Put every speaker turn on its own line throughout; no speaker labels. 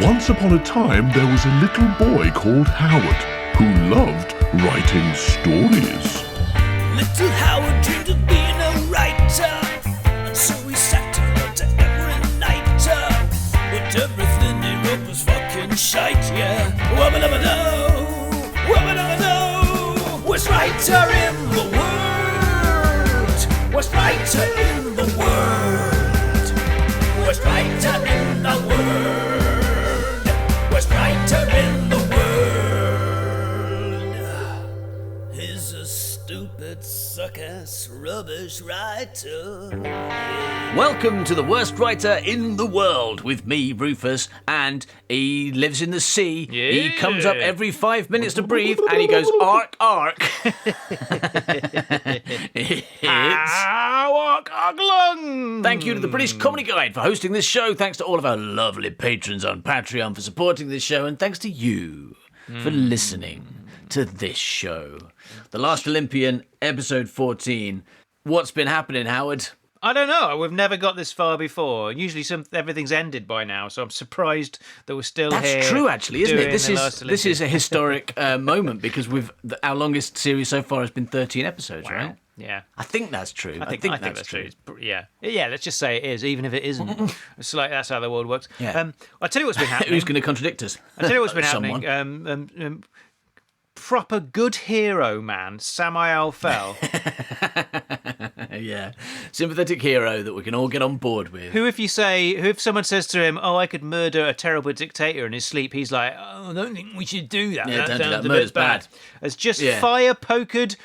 Once upon a time, there was a little boy called Howard who loved writing stories.
Little Howard dreamed of being a writer, and so he sat and wrote every night. But everything he wrote was fucking shite, yeah. Wubba-dubba-doo, wubba-dubba-doo. Worst writer in the world, worst writer in the world, worst writer in the world, worst writer in the world. He's a stupid, suck-ass, rubbish writer.
Welcome to the worst writer in the world with me, Rufus, and he lives in the sea.
Yeah.
He comes up every 5 minutes to breathe, and he goes, ark, ark.
Walk along.
Thank you to the British Comedy Guide for hosting this show. Thanks to all of our lovely patrons on Patreon for supporting this show, and thanks to you for listening to this show. The Last Olympian, episode 14. What's been happening, Howard?
I don't know. We've never got this far before. Usually, everything's ended by now, so I'm surprised that we're still here.
That's true, actually, isn't it?
doing the Last
This is a
Olympian.
historic moment because our longest series so far has been 13 episodes, right?
Yeah.
I think that's true. I think that's true.
Yeah. Let's just say it is, even if it isn't. It's like that's how the world works.
Yeah.
I'll tell you what's been happening.
Who's going to contradict us?
I'll tell you what's been
Someone.
happening. Proper good hero man, Samael Fell.
Yeah. Sympathetic hero that we can all get on board with.
Who, if someone says to him, "Oh, I could murder a terrible dictator in his sleep," he's like, "Oh, I don't think we should do that.
Yeah,
that
don't do
sounds
that.
a
Murder's
bit bad."
bad.
Has just
Yeah.
fire-poked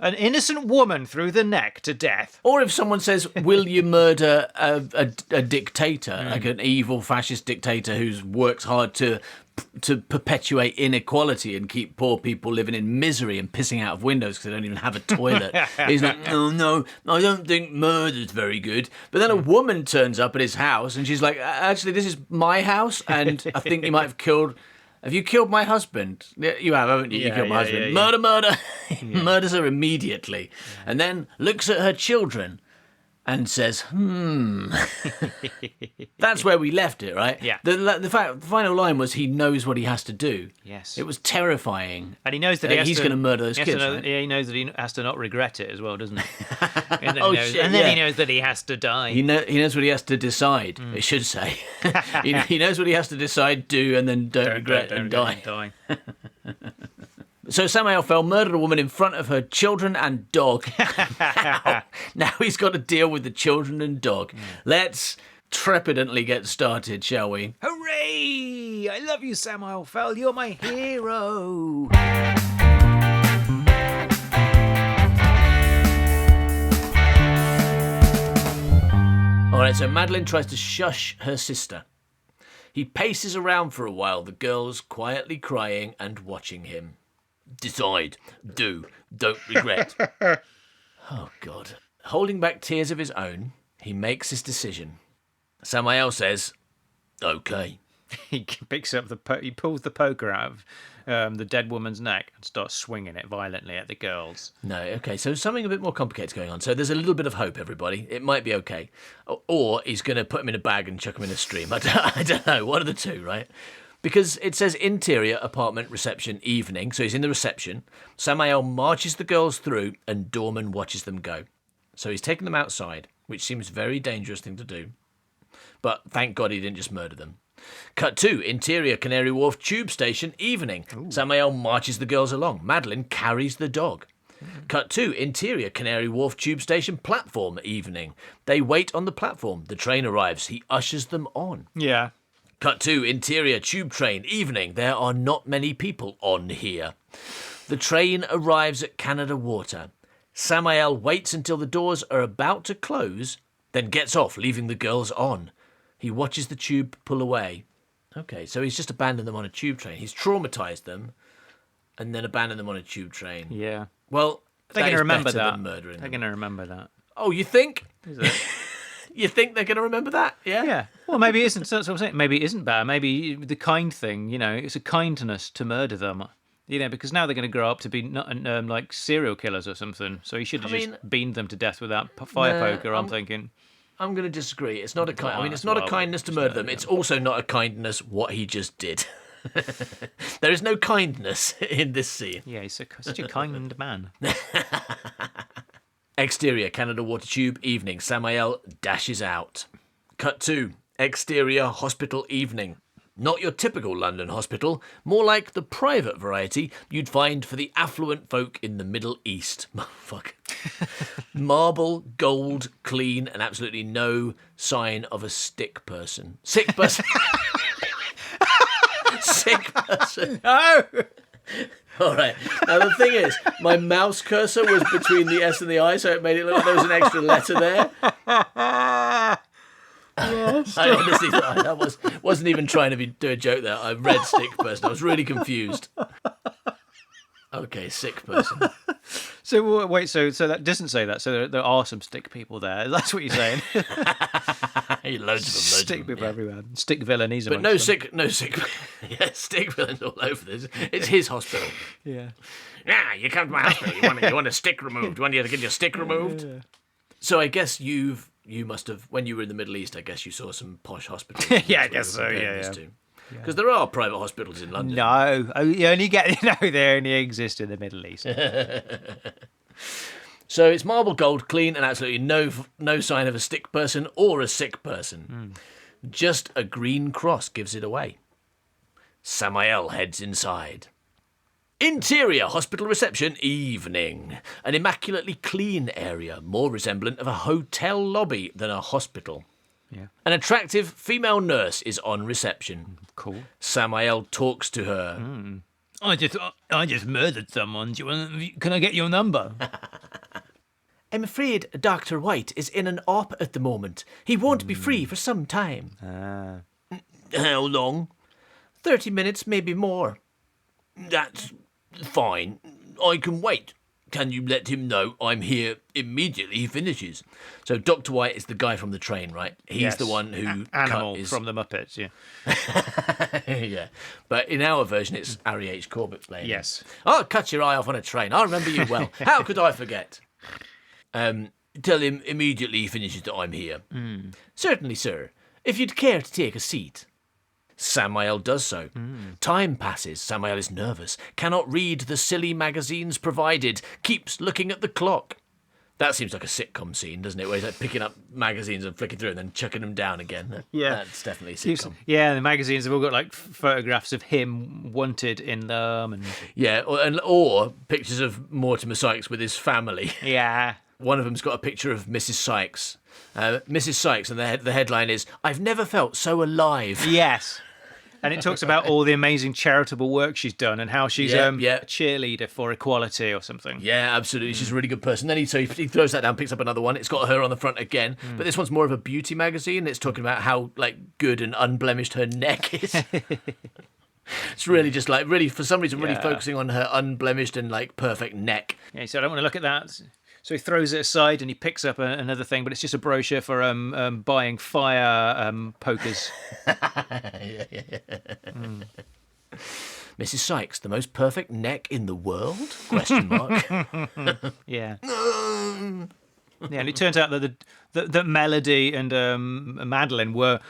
an innocent woman through the neck to death.
Or if someone says, will you murder a dictator, like an evil fascist dictator who works hard to perpetuate inequality and keep poor people living in misery and pissing out of windows because they don't even have a toilet. He's like, oh no, I don't think murder's very good. But then a woman turns up at his house and she's like, actually, this is my house and I think you might have killed... Have you killed my husband? Yeah, you have, haven't you? You
Yeah,
killed my
yeah,
husband.
yeah, yeah.
Murder. Murders her immediately. And then looks at her children and says, That's where we left it, right?
Yeah.
The final line was he knows what he has to do.
Yes.
It was terrifying.
And he knows that he has
he's
to...
going to murder those
he has to
kids,
know-
right?
Yeah, he knows that he has to not regret it as well, doesn't he? And then,
Oh,
he knows,
shit,
and then
yeah.
he knows that he has to die.
He knows what he has to decide, it should say. he knows what he has to decide, do, and then don't regret and die. So Samael Fell murdered a woman in front of her children and dog. Now he's got to deal with the children and dog. Let's trepidantly get started, shall we?
Hooray! I love you, Samael Fell. You're my hero.
All right, so Madeline tries to shush her sister. He paces around for a while, the girls quietly crying and watching him. Decide, do, don't regret. Oh, God. Holding back tears of his own, he makes his decision. Samael says, OK.
He picks up he pulls the poker out of the dead woman's neck and starts swinging it violently at the girls.
No, OK, so something a bit more complicated going on. So there's a little bit of hope, everybody. It might be OK. Or he's going to put him in a bag and chuck him in a stream. I don't know. One of the two, right? Because it says interior apartment reception evening, so he's in the reception. Samael marches the girls through and Dorman watches them go. So he's taken them outside, which seems a very dangerous thing to do. But thank God he didn't just murder them. Cut 2, interior Canary Wharf tube station evening. Ooh. Samael marches the girls along. Madeline carries the dog. Cut 2, interior Canary Wharf tube station platform evening. They wait on the platform. The train arrives. He ushers them on.
Yeah.
Cut 2, interior tube train, evening. There are not many people on here. The train arrives at Canada Water. Samael waits until the doors are about to close, then gets off, leaving the girls on. He watches the tube pull away. Okay, so he's just abandoned them on a tube train. He's traumatised them and then abandoned them on a tube train.
Yeah.
Well,
they're going to remember that.
Than murdering
They're
them.
going to remember that.
Oh, you think?
Is it?
You think they're going to remember that? Yeah?
Yeah. Well, maybe it isn't. That's what I'm saying. Maybe it isn't bad. Maybe the kind thing, it's a kindness to murder them. Because now they're going to grow up to be not like serial killers or something. So he should have just beamed them to death with that fire poker, I'm thinking.
I'm going to disagree. It's not a kind. I mean, it's
Well,
not a kindness to murder them. It's also not a kindness what he just did. There is no kindness in this scene.
Yeah, he's such a kind man.
Exterior, Canada water tube, evening. Samael dashes out. Cut 2. Exterior, hospital, evening. Not your typical London hospital, more like the private variety you'd find for the affluent folk in the Middle East. Fuck. Marble, gold, clean, and absolutely no sign of a sick person. Sick person. Sick person.
No!
All right. Now, the thing is, my mouse cursor was between the S and the I, so it made it look like there was an extra letter there. I honestly thought that wasn't even trying to do a joke there. I read sick person. I was really confused. Okay, sick person.
So wait, so that doesn't say that. So there are some stick people there. That's what you're saying.
Loads of them.
Stick people everywhere. Stick villainies.
But no sick. Yeah, stick villains all over this. It's his hospital.
Yeah.
Yeah, you come to my hospital. You want a stick removed. You want to get your stick removed. Yeah. So I guess you must have, when you were in the Middle East, I guess you saw some posh hospitals.
Yeah, I guess so. Yeah.
Because there are private hospitals in London.
No, you only get they only exist in the Middle East.
So it's marble gold, clean, and absolutely no sign of a stick person or a sick person. Just a green cross gives it away. Samael heads inside. Interior, hospital reception, evening. An immaculately clean area, more resemblant of a hotel lobby than a hospital.
Yeah.
An attractive female nurse is on reception.
Cool.
Samael talks to her.
I just murdered someone. Can I get your number?
I'm afraid Dr. White is in an op at the moment. He won't be free for some time. How long? 30 minutes, maybe more. That's fine. I can wait. Can you let him know I'm here immediately he finishes? So Dr. White is the guy from the train, right? He's the one who
Animal from the Muppets, yeah.
Yeah. But in our version, it's Harry H. Corbett playing.
Yes.
I'll cut your eye off on a train. I remember you well. How could I forget? Tell him immediately he finishes that I'm here. Certainly, sir. If you'd care to take a seat. Samael does so. Time passes. Samael is nervous, cannot read the silly magazines provided, keeps looking at the clock. That seems like a sitcom scene, doesn't it? Where he's like picking up magazines and flicking through and then chucking them down again.
Yeah.
That's definitely a sitcom.
Yeah, the magazines have all got like photographs of him wanted in them. And
Yeah, or pictures of Mortimer Sykes with his family.
yeah.
One of them's got a picture of Mrs. Sykes. Mrs. Sykes, and the headline is, I've never felt so alive.
Yes. And it talks about all the amazing charitable work she's done and how she's a cheerleader for equality or something.
Yeah, absolutely. She's a really good person. Then he throws that down, picks up another one. It's got her on the front again. But this one's more of a beauty magazine. It's talking about how good and unblemished her neck is. It's really just for some reason, really focusing on her unblemished and perfect neck.
Yeah, he said, I don't want to look at that. So he throws it aside and he picks up another thing, but it's just a brochure for buying fire pokers.
Mrs. Sykes, the most perfect neck in the world? Question mark.
Yeah. Yeah, and it turns out that Melody and Madeline were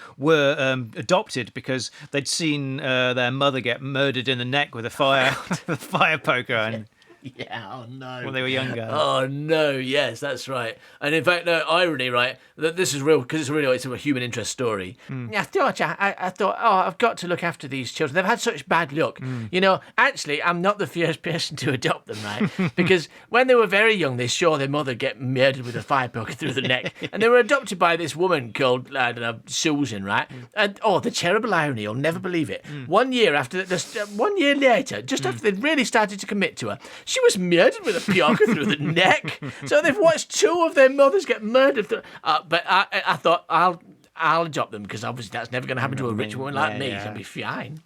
adopted because they'd seen their mother get murdered in the neck with a fire poker. And
yeah, oh no.
When they were younger.
Oh no, yes, that's right. And in fact, no, irony, right, that this is real, because it's a human interest story. I thought, I've got to look after these children. They've had such bad luck. Actually, I'm not the first person to adopt them, right? Because when they were very young, they saw their mother get murdered with a fire poker through the neck. And they were adopted by this woman called, I don't know, Susan, right? And, the terrible irony, you'll never believe it. 1 year after, 1 year later, just after they'd really started to commit to her, she was murdered with a poker through the neck. So they've watched two of their mothers get murdered. But I thought, I'll adopt them, because obviously that's never going to happen to a rich woman like me. She'll be fine.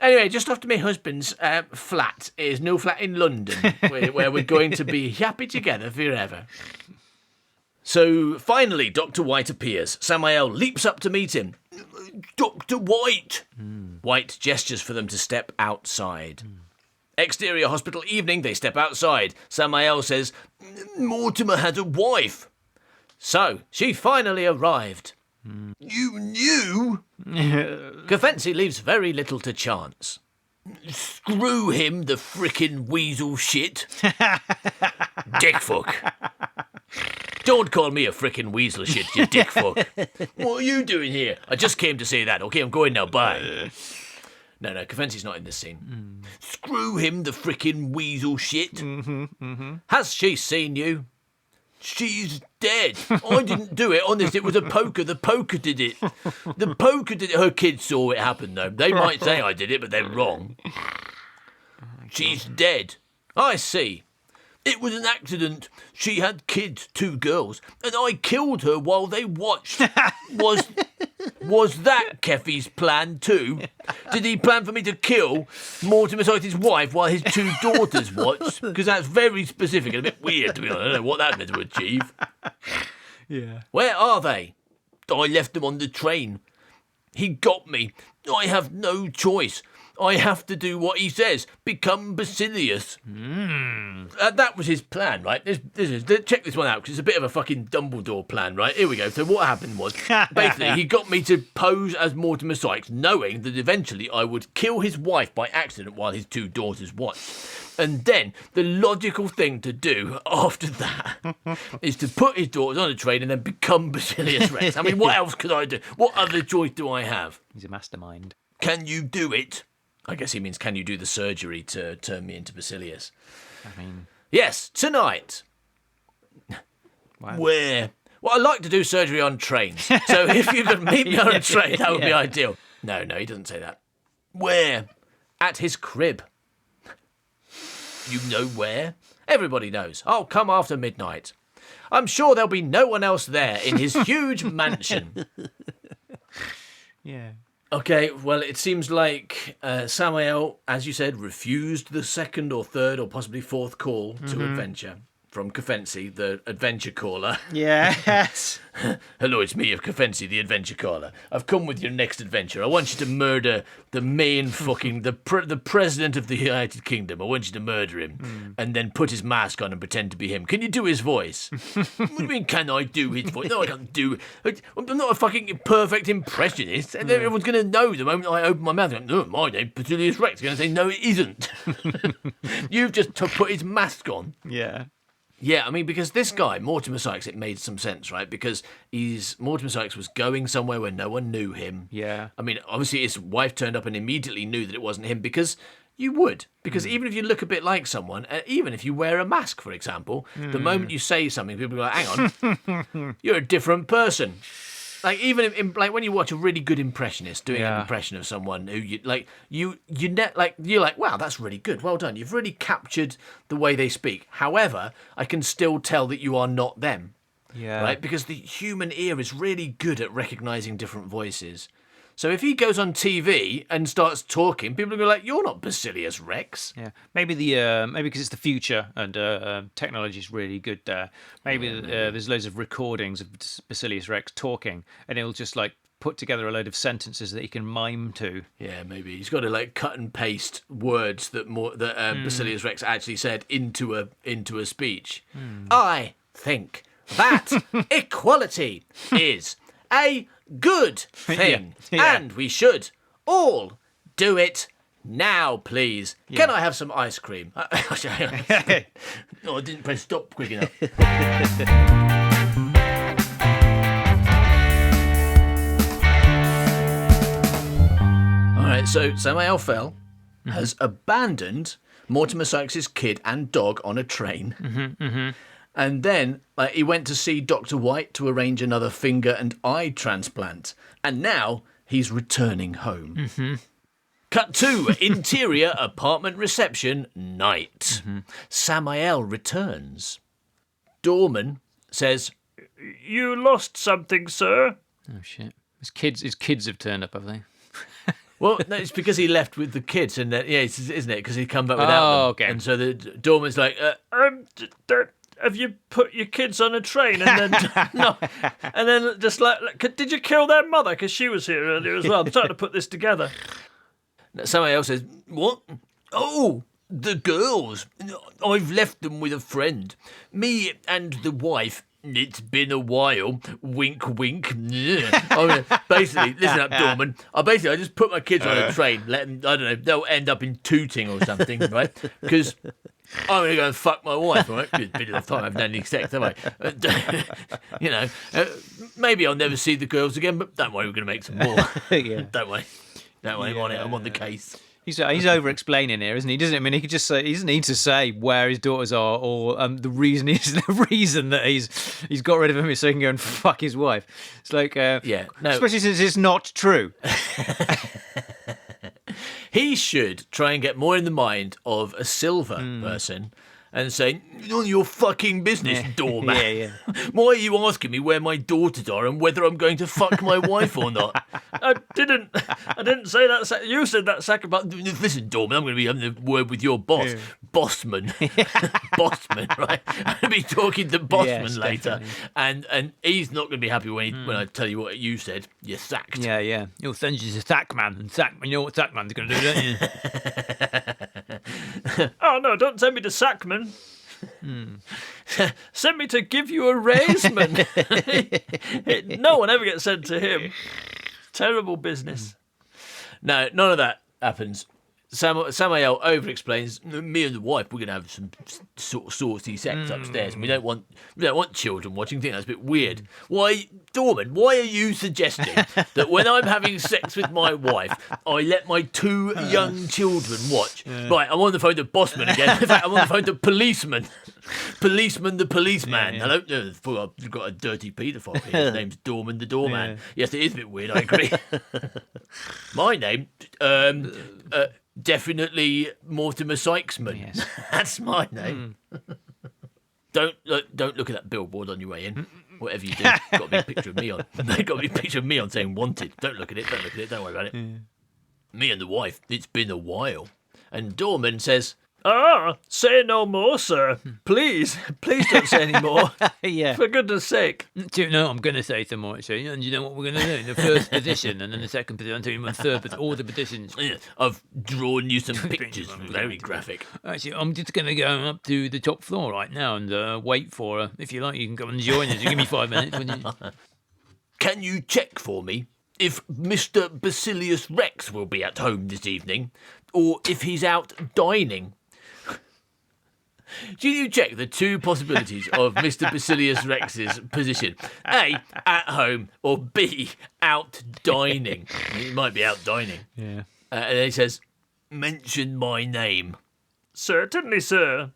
Anyway, just after my husband's flat is no flat in London, where we're going to be happy together forever. So finally, Dr. White appears. Samael leaps up to meet him. Dr. White! White gestures for them to step outside. Exterior hospital evening, they step outside. Samael says, Mortimer had a wife. So, she finally arrived.
You knew?
Kefensi leaves very little to chance.
Screw him, the frickin' weasel shit.
Dickfuck. Don't call me a frickin' weasel shit, you dickfuck.
What are you doing here?
I just came to say that. Okay, I'm going now. Bye. No, Kefensi's not in this scene.
Screw him, the frickin' weasel shit.
Has she seen you?
She's dead. I didn't do it. Honest, it was a poker. The poker did it. The poker did it. Her kids saw it happen, though. They might say I did it, but they're wrong. She's dead.
I see.
It was an accident. She had kids, 2 girls, and I killed her while they watched. Was that Keffy's plan too? Did he plan for me to kill Mortimer Sykes' wife while his 2 daughters watched? Because that's very specific and a bit weird, to be honest. I don't know what that meant to achieve.
Yeah.
Where are they?
I left them on the train. He got me. I have no choice. I have to do what he says. Become Basilius.
That was his plan, right? Check this one out, because it's a bit of a fucking Dumbledore plan, right? Here we go. So what happened was, basically, he got me to pose as Mortimer Sykes, knowing that eventually I would kill his wife by accident while his 2 daughters watched. And then the logical thing to do after that is to put his daughters on a train and then become Basilius Rex. I mean, what else could I do? What other choice do I have?
He's a mastermind.
Can you do it?
I guess he means, can you do the surgery to turn me into Basilius?
I mean,
Yes, tonight.
wow.
Where?
Well, I like to do surgery on trains. So if you could meet me on a train, that would be ideal. No, he doesn't say that.
Where?
At his crib.
You know where?
Everybody knows. I'll come after midnight. I'm sure there'll be no one else there in his huge mansion.
Yeah.
Okay, well, it seems like Samael, as you said, refused the 2nd or 3rd or possibly 4th call to adventure from Kefensi, the adventure caller.
Yes.
Hello, it's me, Kefensi, the adventure caller. I've come with your next adventure. I want you to murder the main fucking, the president of the United Kingdom. I want you to murder him and then put his mask on and pretend to be him. Can you do his voice?
What do you mean, can I do his voice? No, I can't do it. I'm not a fucking perfect impressionist. And everyone's going to know the moment I open my mouth. No, my name's Basilius Rex. They're going to say, no, it isn't. You've just put his mask on.
Yeah.
Yeah, I mean, because this guy, Mortimer Sykes, it made some sense, right? Because Mortimer Sykes was going somewhere where no one knew him.
Yeah.
I mean, obviously his wife turned up and immediately knew that it wasn't him, because you would. Because even if you look a bit like someone, even if you wear a mask, for example, the moment you say something, people are like, hang on, you're a different person. Like, even like when you watch a really good impressionist doing an impression of someone who you're like, wow, that's really good. Well done. You've really captured the way they speak. However, I can still tell that you are not them.
Yeah.
Right? Because the human ear is really good at recognizing different voices. So if he goes on TV and starts talking, people are going to be like, you're not Basilius Rex.
Yeah, maybe because it's the future and technology is really good there. Maybe there's loads of recordings of Basilius Rex talking, and he'll just like put together a load of sentences that he can mime to.
Yeah, maybe he's got to like cut and paste words that Basilius Rex actually said into a speech. I think that equality is a good thing, and we should all do it now, please. Can I have some ice cream? No, I didn't press stop quick enough. All right, so Samael Fell has abandoned Mortimer Sykes' kid and dog on a train. And then he went to see Dr. White to arrange another finger and eye transplant. And now he's returning home. Cut 2, interior apartment reception, night. Samael returns. Doorman says,
You lost something, sir.
Oh shit! His kids have turned up, have they?
well, no, it's because he left with the kids, and isn't it? Because he come back without them.
Okay.
And so the doorman's like,
Have you put your kids on a train and then no, and then just like, did you kill their mother? Because she was here earlier as well. I'm trying to put this together.
somebody else says,
What? Oh, the girls. I've left them with a friend. Me and the wife
It's been a while. Wink, wink. Basically, listen up, Dorman. I just put my kids on a train, let them, I don't know, they'll end up in Tooting or something, right? Because I'm going to go and fuck my wife, right? It's been enough time, I haven't had any sex, have I? Maybe I'll never see the girls again, but don't worry, we're going to make some more.
Yeah.
Don't worry. I'm on it, I'm on the case.
He's over-explaining here, isn't he? Doesn't he? I mean, he could just say he doesn't need to say where his daughters are or the reason that he's got rid of him is so he can go and fuck his wife. It's like especially since it's not true.
He should try and get more in the mind of a silver person and say, none of your fucking business, doorman.
Yeah.
Why are you asking me where my daughters are and whether I'm going to fuck my wife or not? I didn't say that. You said that second, but listen, doorman, I'm going to be having a word with your boss. Yeah. Bossman. Bossman, right? I'm going to be talking to Bossman later.
Definitely.
And he's not going to be happy when I tell you what you said. You're sacked.
Yeah. He'll send you to Sackman. And you know what Sackman's going to do, don't you?
Oh, no, don't send me to Sackman. Send me to give you a raise, man. No one ever gets sent to him. Terrible business.
No, none of that happens. Samael over-explains. Me and the wife, we're going to have some sort of saucy sex upstairs, and we don't want children watching. I think that's a bit weird. Why, Dorman? Why are you suggesting that when I'm having sex with my wife, I let my 2 young children watch? Right, I'm on the phone to Bossman again. In fact, I'm on the phone to Policeman. Policeman the policeman. Hello, I've got a dirty paedophile here. His name's Dorman the doorman. Yeah. Yes, it is a bit weird. I agree. My name, definitely Mortimer Sykesman. Yes. That's my name. Don't look at that billboard on your way in. Whatever you do, got to be a picture of me on. Got to be a picture of me on saying wanted. Don't look at it. Don't worry about it. Me and the wife. It's been a while. And Dorman says,
say no more, sir. Please don't say any more.
Yeah.
For goodness sake.
No, I'm going to say some more, actually. And you know what we're going to do? In the first position, and then the second position, until the third, but all the positions.
Yeah, I've drawn you some pictures, very graphic.
Actually, I'm just going to go up to the top floor right now and wait for her. If you like, you can come and join us. You give me 5 minutes, wouldn't you?
Can you check for me if Mr. Basilius Rex will be at home this evening, or if he's out dining? Do you check the 2 possibilities of Mr. Basilius Rex's position? A, at home, or B, out dining. He might be out dining.
Yeah.
And then he says, mention my name.
Certainly, sir.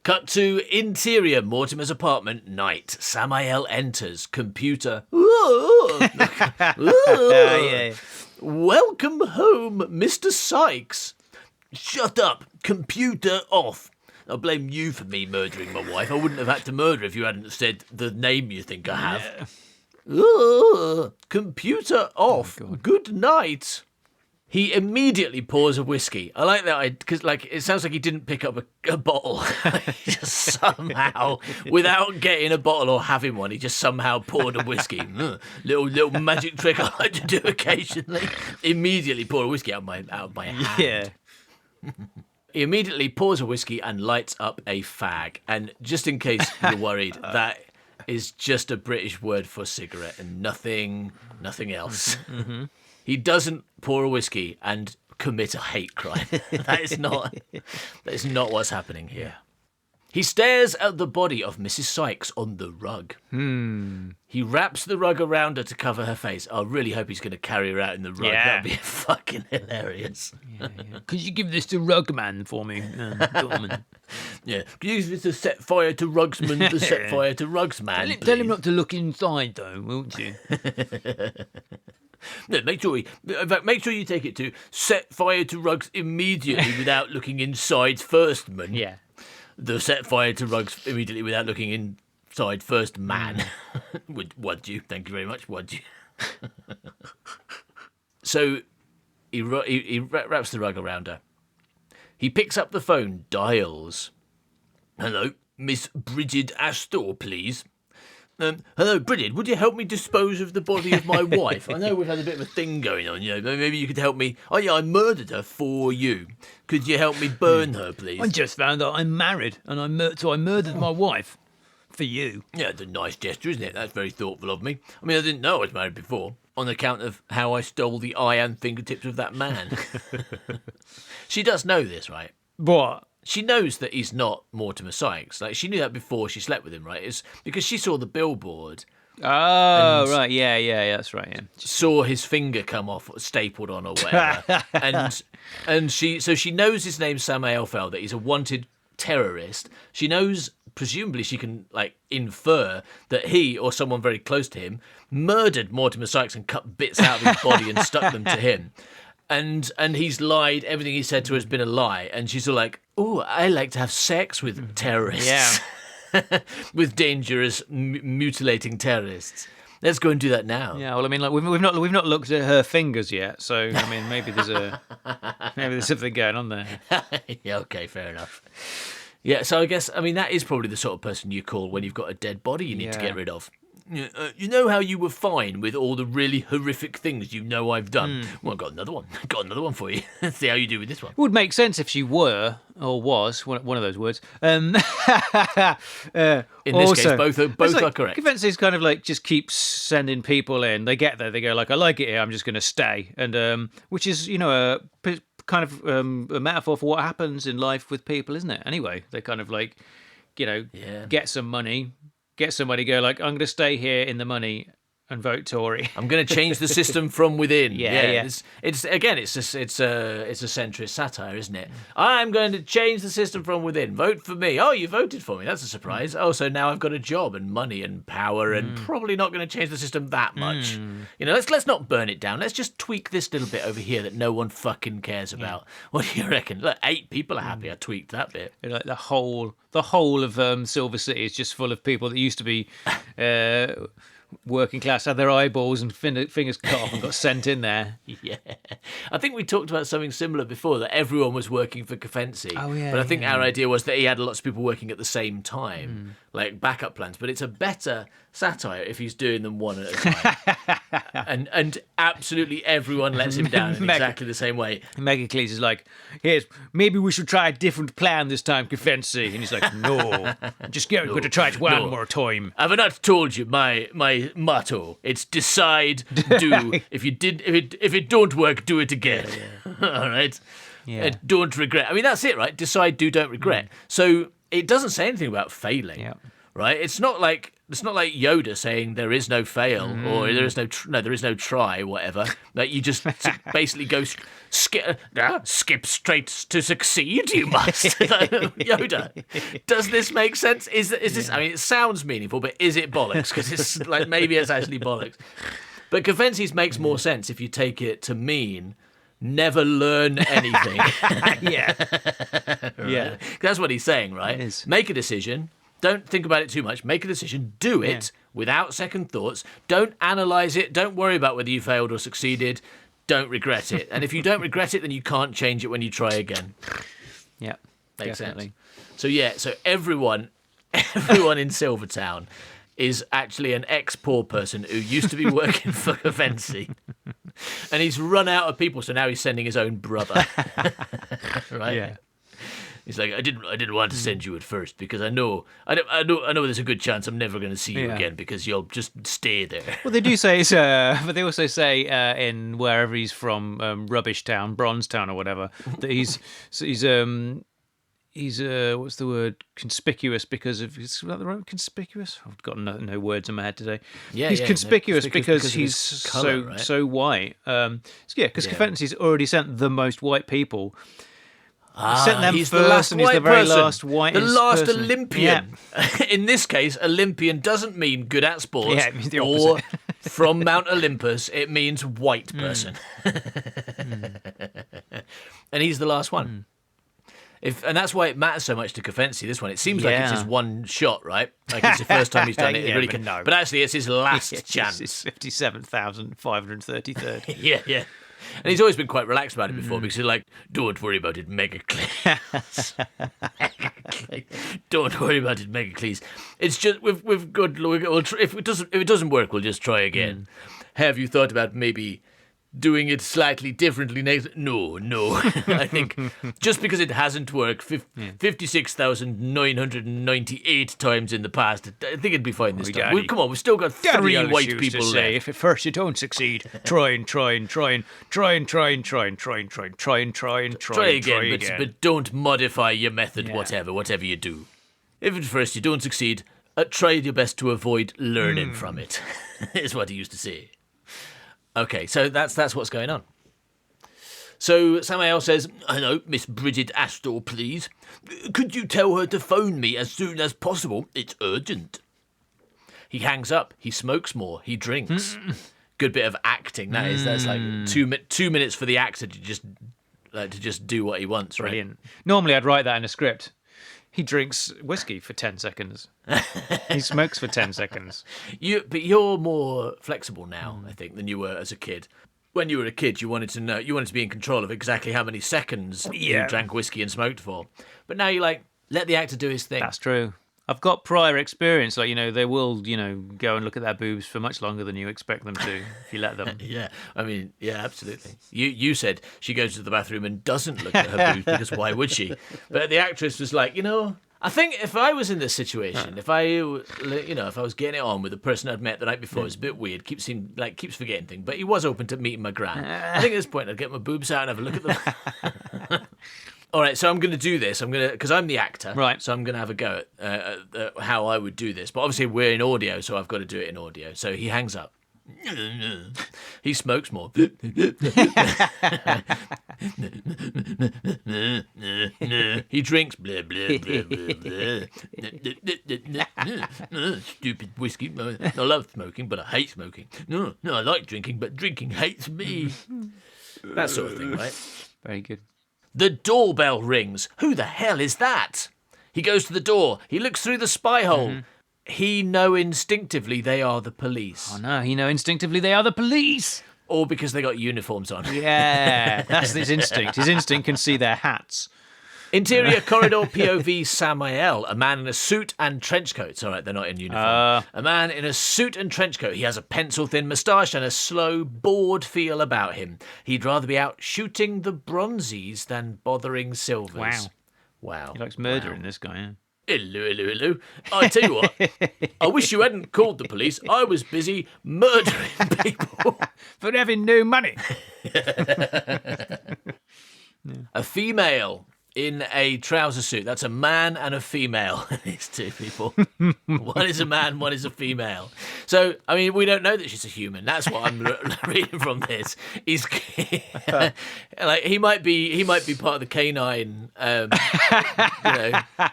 Cut to interior Mortimer's apartment, night. Samael enters. Computer.
Yeah.
Welcome home, Mr. Sykes. Shut up. Computer off. I blame you for me murdering my wife. I wouldn't have had to murder if you hadn't said the name you think I have. Computer off. Oh, good night. He immediately pours a whiskey. I like that because it sounds like he didn't pick up a bottle. Just somehow, without getting a bottle or having one, he just somehow poured a whiskey. Little magic trick I like to do occasionally. Immediately pour a whiskey out of my hand.
Yeah.
He immediately pours a whiskey and lights up a fag. And just in case you're worried, that is just a British word for cigarette and nothing else. Mm-hmm. He doesn't pour a whiskey and commit a hate crime. That is not what's happening here. He stares at the body of Mrs. Sykes on the rug. He wraps the rug around her to cover her face. I really hope he's going to carry her out in the rug.
Yeah.
That'd be fucking hilarious.
Yeah. Could you give this to Rugman for me, Dorman?
Yeah. Could you use this to set fire to Rugsman, to set fire to Rugsman,
Tell him not to look inside, though, won't you?
No, make sure you take it to set fire to rugs immediately without looking inside first, man.
Yeah.
The set fire to rugs immediately without looking inside first, man. Would you? Thank you very much. Would you? So he wraps the rug around her. He picks up the phone, dials. Hello, Miss Bridget Astor, please. Hello, Bridget, would you help me dispose of the body of my wife? I know we've had a bit of a thing going on, maybe you could help me. Oh, yeah, I murdered her for you. Could you help me burn her, please?
I just found out I'm married, and I murdered my wife For you.
Yeah, it's a nice gesture, isn't it? That's very thoughtful of me. I mean, I didn't know I was married before, on account of how I stole the eye and fingertips of that man. She does know this, right?
What?
She knows that he's not Mortimer Sykes. Like, she knew that before she slept with him, right? It's because she saw the billboard,
Oh, right. Yeah, that's right, yeah.
saw his finger come off, stapled on or whatever. and she knows his name's Sam Aelfeld, that he's a wanted terrorist. She knows, presumably she can, like, infer that he or someone very close to him murdered Mortimer Sykes and cut bits out of his body and stuck them to him. And he's lied. Everything he said to her has been a lie. And she's all like, "Oh, I like to have sex with terrorists."
Yeah.
With dangerous, mutilating terrorists. Let's go and do that now.
Yeah, well, I mean, like we've not looked at her fingers yet, so I mean, maybe there's something going on there.
Yeah, okay, fair enough. Yeah, so I guess, I mean, that is probably the sort of person you call when you've got a dead body you need to get rid of. You know how you were fine with all the really horrific things you know I've done? Well, I've got another one. Got another one for you. Let's see how you do with this one.
It would make sense if she were, or was, one of those words.
In this case, both are correct.
Convences kind of like just keeps sending people in. They get there, they go like, "I like it here, I'm just going to stay," and which is, you know, kind of a metaphor for what happens in life with people, isn't it? Anyway, they kind of like, you know, get some money. Get somebody go like, "I'm going to stay here in the money and vote Tory.
I'm going to change the system from within."
Yeah.
It's again, it's a centrist satire, isn't it? I'm going to change the system from within. Vote for me. Oh, you voted for me. That's a surprise. Oh, so now I've got a job and money and power and probably not going to change the system that much. You know, let's not burn it down. Let's just tweak this little bit over here that no one fucking cares about. What do you reckon? Look, 8 people are happy. I tweaked that bit.
Like the whole of Silver City is just full of people that used to be working class, had their eyeballs and fingers cut off and got sent in there.
Yeah. I think we talked about something similar before, that everyone was working for Kafensi.
Oh, yeah.
But I think our idea was that he had lots of people working at the same time, like backup plans. But it's a better satire if he's doing them one at a time. and absolutely everyone lets him down in exactly the same way.
Megacles is like, "Yes, maybe we should try a different plan this time, Kafensi." And he's like, "No, just going to try it one more time."
Have I not told you my motto? It's decide, do. If it don't work, do it again. All right.
Yeah.
Don't regret. I mean, that's it, right? Decide, do, don't regret. So it doesn't say anything about failing.
Yeah.
Right? It's not like Yoda saying there is no fail or there is no try, whatever. That you just basically go skip straight to succeed. You must. Yoda, does this make sense? Is this? I mean, it sounds meaningful, but is it bollocks? Because it's like maybe it's actually bollocks. But Kafensi's makes more sense if you take it to mean never learn anything.
Yeah.
Right?
Yeah.
That's what he's saying, right?
It is.
Make a decision. Don't think about it too much. Make a decision. Do it without second thoughts. Don't analyse it. Don't worry about whether you failed or succeeded. Don't regret it. And if you don't regret it, then you can't change it when you try again.
Yeah.
Makes
definitely.
sense. So everyone in Silvertown is actually an ex-poor person who used to be working for Kafensi. And he's run out of people, so now he's sending his own brother. Right?
Yeah.
He's like, I didn't want to send you at first because I know there's a good chance I'm never going to see you again because you'll just stay there.
Well, they do say it's, but they also say in wherever he's from, Rubbish Town, Bronze Town, or whatever, that he's what's the word? Conspicuous because of is that the right conspicuous? I've got no words in my head today.
Yeah,
he's conspicuous because he's
colour, right?
so white. Because Kafensi's already sent the most white people. Sent them
he's
first,
the last
and he's
white
the very
person.
last white.
The last
person.
Olympian. Yeah. In this case, Olympian doesn't mean good at sports.
Yeah, it means the
or
opposite.
from Mount Olympus. It means white person. And he's the last one. And that's why it matters so much to Kafensi, this one. It seems like it's his one shot, right? Like it's the first time he's done it. It really can.
No.
But actually, it's his last chance.
It's 57,533rd.
Yeah. And he's always been quite relaxed about it before because he's like, don't worry about it, Megacles. Don't worry about it, Megacles. It's just we've got. If it doesn't work, we'll just try again. Have you thought about maybe doing it slightly differently next. No. I think just because it hasn't worked 56,998 times in the past, I think it'd be fine this time.
Daddy.
Come on, we've still got three white people left.
If at first you don't succeed, try again,
but don't modify your method, whatever you do. If at first you don't succeed, try your best to avoid learning from it, is what he used to say. Okay, so that's what's going on. So Samael says, "Hello, Miss Bridget Astor, please. Could you tell her to phone me as soon as possible? It's urgent." He hangs up. He smokes more. He drinks. Good bit of acting. That's like 2 minutes for the actor to just do what he wants.
Brilliant.
Right?
Normally I'd write that in a script. He drinks whiskey for 10 seconds. He smokes for 10 seconds.
But you're more flexible now, I think, than you were as a kid. When you were a kid, you wanted to be in control of exactly how many seconds you drank whiskey and smoked for. But now you're like, let the actor do his thing.
That's true. I've got prior experience. Like, they will, go and look at their boobs for much longer than you expect them to if you let them.
Yeah, I mean, yeah, absolutely. You said she goes to the bathroom and doesn't look at her boobs because why would she? But the actress was like, I think if I was in this situation, if I was getting it on with the person I'd met the night before, it's a bit weird, keeps forgetting things, but he was open to meeting my gran. I think at this point I'd get my boobs out and have a look at them. All right, so I'm going to do this. Because I'm the actor,
right?
So I'm going to have a go at how I would do this. But obviously we're in audio, so I've got to do it in audio. So he hangs up. He smokes more. He drinks. Blah, blah, blah, blah, blah. Stupid whiskey. I love smoking, but I hate smoking. No, I like drinking, but drinking hates me. That sort of thing, right?
Very good.
The doorbell rings. Who the hell is that? He goes to the door. He looks through the spy hole. He know instinctively they are the police.
Oh no, he know instinctively they are the police.
Or because they got uniforms on.
Yeah, that's his instinct. His instinct can see their hats.
Interior corridor POV Samael, a man in a suit and trench coat. It's all right, they're not in uniform. A man in a suit and trench coat. He has a pencil-thin moustache and a slow, bored feel about him. He'd rather be out shooting the bronzies than bothering silvers. Wow.
He likes murdering, this guy, yeah.
Hello. I tell you what, I wish you hadn't called the police. I was busy murdering people.
For having no money.
A female in a trouser suit. That's a man and a female. These two people. One is a man, one is a female. So, I mean, we don't know that she's a human. That's what I'm reading from this. He's like he might be part of the canine.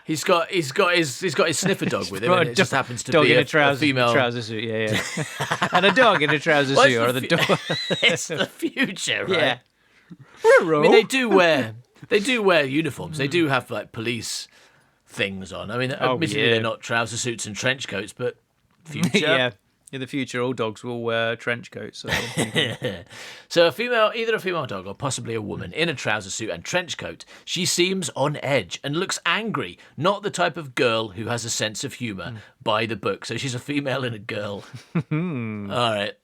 He's got his sniffer dog with him, and it just happens to be a female
trouser suit. Yeah. And a dog in a trouser suit, or the dog.
It's the future, right?
Yeah.
I mean, they do wear uniforms. They do have like police things on. I mean, admittedly they're not trouser suits and trench coats, but future.
Yeah, in the future, all dogs will wear trench coats.
So either a female dog or possibly a woman in a trouser suit and trench coat. She seems on edge and looks angry. Not the type of girl who has a sense of humour. By the book. So she's a female and a girl. All right.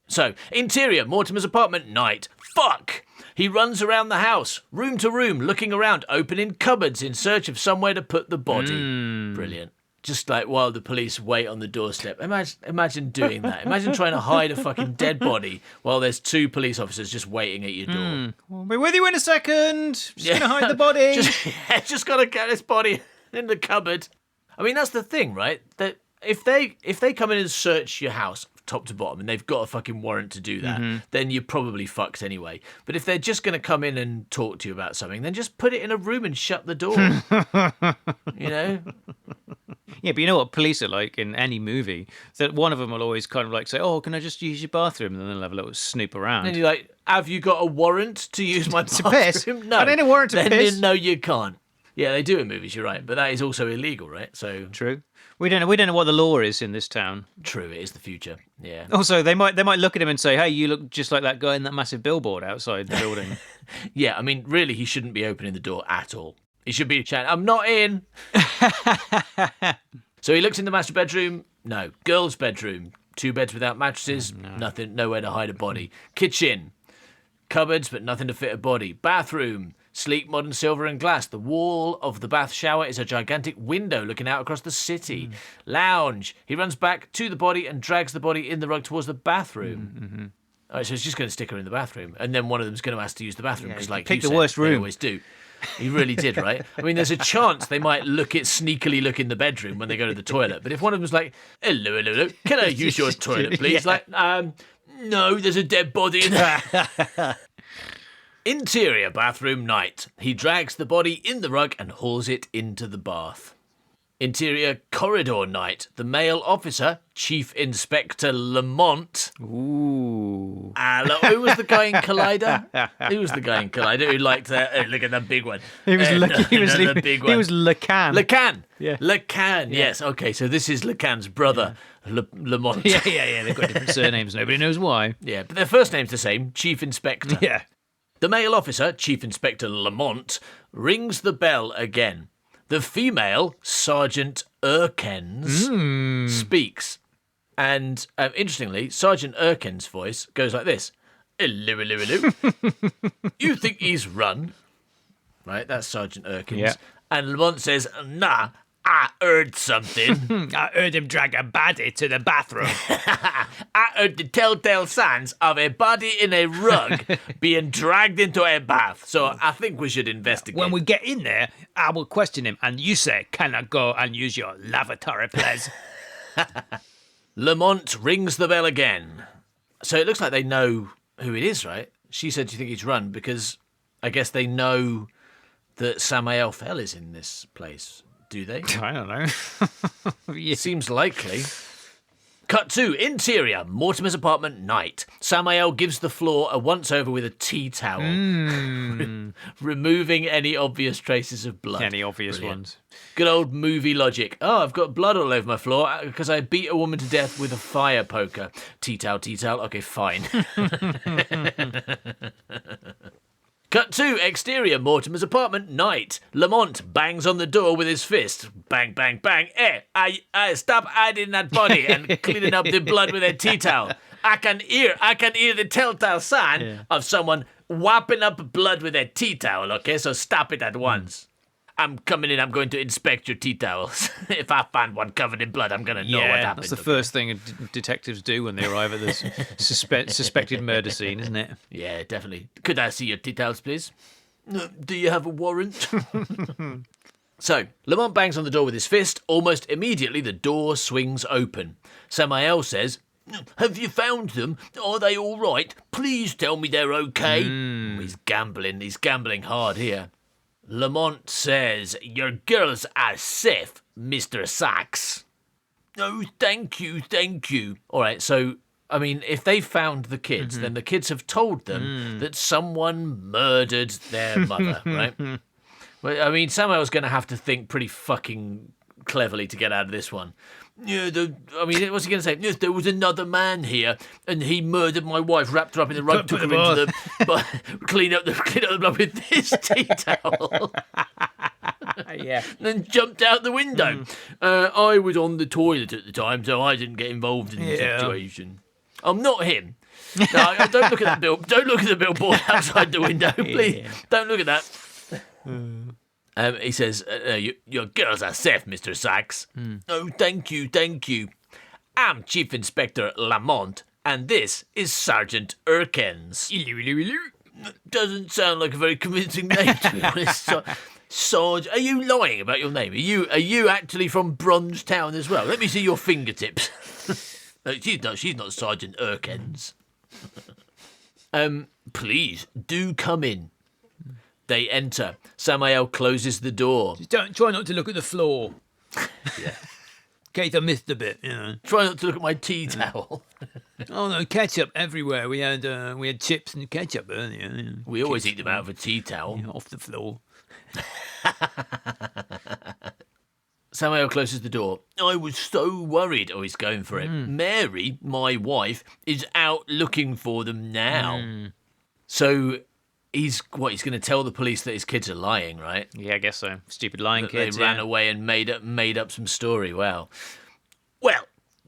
So, interior, Mortimer's apartment, night. Fuck! He runs around the house, room to room, looking around, opening cupboards in search of somewhere to put the body. Brilliant. Just like while the police wait on the doorstep. Imagine doing that. Imagine trying to hide a fucking dead body while there's two police officers just waiting at your door.
We'll be with you in a second. Just gonna hide the body.
just gotta get this body in the cupboard. I mean, that's the thing, right? That if they come in and search your house top to bottom and they've got a fucking warrant to do that, then you're probably fucked anyway. But if they're just going to come in and talk to you about something, then just put it in a room and shut the door.
Yeah, but you know what police are like in any movie? That one of them will always kind of like say, "Oh, can I just use your bathroom?" And then they'll have a little snoop around.
And you're like, "Have you got a warrant to use my bathroom?"
Piss?
No.
I don't need a warrant to piss.
Then no, you can't. Yeah, they do in movies, you're right. But that is also illegal, right? So
true. We don't know what the law is in this town.
True, it is the future. Yeah.
Also, they might look at him and say, "Hey, you look just like that guy in that massive billboard outside the building."
Yeah, I mean, really, he shouldn't be opening the door at all. He should be shouting, "I'm not in." So he looks in the master bedroom. No, girl's bedroom. 2 beds without mattresses, nothing, nowhere to hide a body. Kitchen, cupboards, but nothing to fit a body. Bathroom, sleek modern silver and glass. The wall of the bath shower is a gigantic window looking out across the city. Lounge. He runs back to the body and drags the body in the rug towards the bathroom. All right, so he's just going to stick her in the bathroom, and then one of them's going to ask to use the bathroom because, like
pick
you
the
said,
worst room.
they always do. He really did, right? I mean, there's a chance they might sneakily look in the bedroom when they go to the toilet. But if one of them's like, hello, can I use your toilet, please? Like, no, there's a dead body in there. Interior bathroom night. He drags the body in the rug and hauls it into the bath. Interior corridor night. The male officer, Chief Inspector Lamont.
Ooh.
Who was the guy in Collider? Who was the guy in Collider who liked that? Oh, look at that big one.
He was
the big one.
He was Lacan.
Lacan.
Yeah.
Lacan, yes. Okay, so this is Lacan's brother, Lamont.
Yeah. They've got different surnames. Nobody knows why.
Yeah, but their first name's the same, Chief Inspector.
Yeah.
The male officer, Chief Inspector Lamont, rings the bell again. The female, Sergeant Erkens, speaks. And interestingly, Sergeant Erkens' voice goes like this. Hello, hello, hello. You think he's run? Right, that's Sergeant Erkens.
Yeah.
And Lamont says, nah, I heard something.
I heard him drag a baddie to the bathroom.
I heard the telltale signs of a body in a rug being dragged into a bath. So I think we should investigate.
When we get in there, I will question him, and you say, can I go and use your lavatory, please?
Lamont rings the bell again. So it looks like they know who it is, right? She said, do you think he's run? Because I guess they know that Samael Fell is in this place. Do they?
I don't know.
It seems likely. Cut 2, interior, Mortimer's apartment, night. Samael gives the floor a once-over with a tea towel, removing any obvious traces of blood.
Any obvious
Brilliant.
ones.
Good old movie logic. Oh, I've got blood all over my floor because I beat a woman to death with a fire poker. Tea towel. Okay, fine. Cut 2, exterior, Mortimer's apartment, night. Lamont bangs on the door with his fist. Bang, bang, bang. I stop hiding that body and cleaning up the blood with a tea towel. I can hear the telltale sign of someone wiping up blood with a tea towel, okay? So stop it at once. I'm coming in, I'm going to inspect your tea towels. If I find one covered in blood, I'm going to know what happened.
That's the first thing detectives do when they arrive at this suspected murder scene, isn't it?
Yeah, definitely. Could I see your tea towels, please? No, do you have a warrant? So, Lamont bangs on the door with his fist. Almost immediately, the door swings open. Samael says, have you found them? Are they all right? Please tell me they're okay. He's gambling hard here. Lamont says, your girls are safe, Mr. Sachs. Oh, thank you. All right, so, I mean, if they found the kids, then the kids have told them that someone murdered their mother, right? Well, I mean, Samuel's going to have to think pretty fucking cleverly to get out of this one. Yeah, what's he going to say? Yes, there was another man here, and he murdered my wife, wrapped her up in the rug, took her into the... clean up the blood with this tea towel.
Yeah.
Then jumped out the window. I was on the toilet at the time, so I didn't get involved in the situation. I'm not him. No, don't look at that Don't look at the billboard outside the window, please. Yeah. Don't look at that. He says, your girls are safe, Mr. Sachs. Oh, thank you. I'm Chief Inspector Lamont, and this is Sergeant Erkens. Doesn't sound like a very convincing name, to be honest. Sarge, are you lying about your name? Are you actually from Bronze Town as well? Let me see your fingertips. She's not Sergeant Erkens. Please, do come in. They enter. Samael closes the door.
Just try not to look at the floor.
Yeah.
In case I missed a bit, you know.
Try not to look at my tea towel.
Oh no, ketchup everywhere. We had chips and ketchup earlier. You know.
We always eat them out of a tea towel.
Off the floor.
Samael closes the door. I was so worried. Oh, he's going for it. Mary, my wife, is out looking for them now. So he's going to tell the police that his kids are lying, right?
Yeah, I guess so. Stupid lying
that
kids.
They ran away and made up some story. Wow. Well,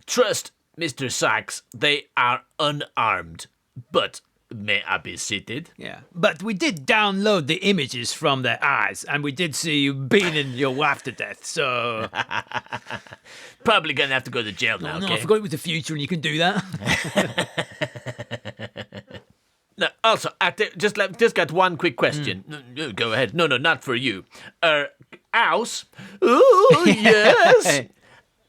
trust Mr. Sachs, they are unarmed, but may I be seated?
Yeah. But we did download the images from their eyes, and we did see you beating your wife to death, so...
Probably gonna have to go to jail now,
No,
okay?
I forgot it was the future and you can do that.
No, also, just got one quick question. No, go ahead. No, not for you. House? Oh, yes.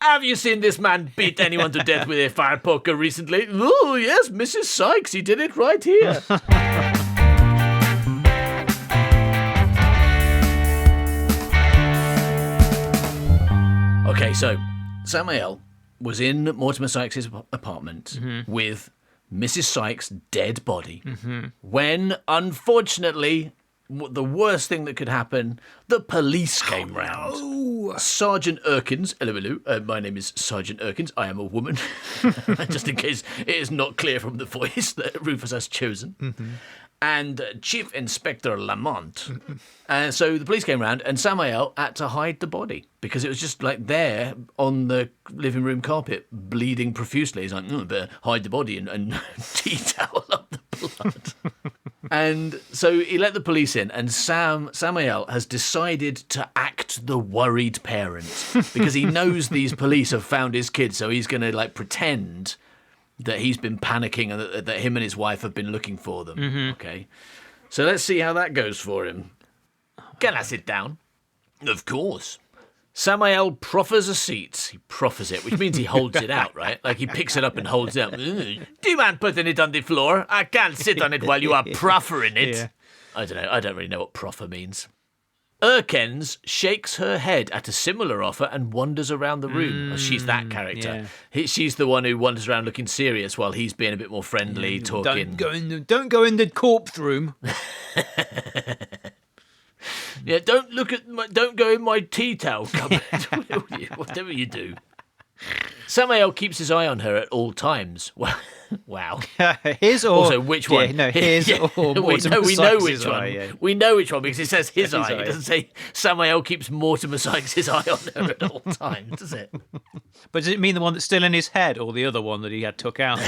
Have you seen this man beat anyone to death with a fire poker recently? Oh, yes, Mrs. Sykes, he did it right here. Okay, so Samael was in Mortimer Sykes' apartment with Mrs. Sykes' dead body when, unfortunately, the worst thing that could happen, the police came round. Sergeant Erkins, hello, my name is Sergeant Erkins, I am a woman, just in case it is not clear from the voice that Rufus has chosen, and Chief Inspector Lamont. And so the police came round and Samael had to hide the body because it was just like there on the living room carpet, bleeding profusely. He's like, better hide the body and tea towel up the blood. And so he let the police in, and Samael has decided to act the worried parent because he knows these police have found his kid, so he's going to like pretend that he's been panicking and that him and his wife have been looking for them. Okay, so let's see how that goes for him. Can I sit down? Of course. Samael proffers a seat. He proffers it, which means he holds it out, right? Like he picks it up and holds it up. Do you mind putting it on the floor? I can't sit on it while you are proffering it. Yeah. I don't know. I don't really know what proffer means. Erkens shakes her head at a similar offer and wanders around the room. She's that character. Yeah. She's the one who wanders around looking serious while he's being a bit more friendly, talking.
Don't go in the corpse room.
Yeah, don't go in my tea towel cupboard, will you? Whatever you do. Samael keeps his eye on her at all times. Wow.
His or...
Also, which one?
Yeah, no, his or...
we know which one.
Eye, yeah.
We know which one because it says his eye. It doesn't say Samael keeps Mortimer Sykes' eye on her at all times, does it?
But does it mean the one that's still in his head or the other one that he had took out?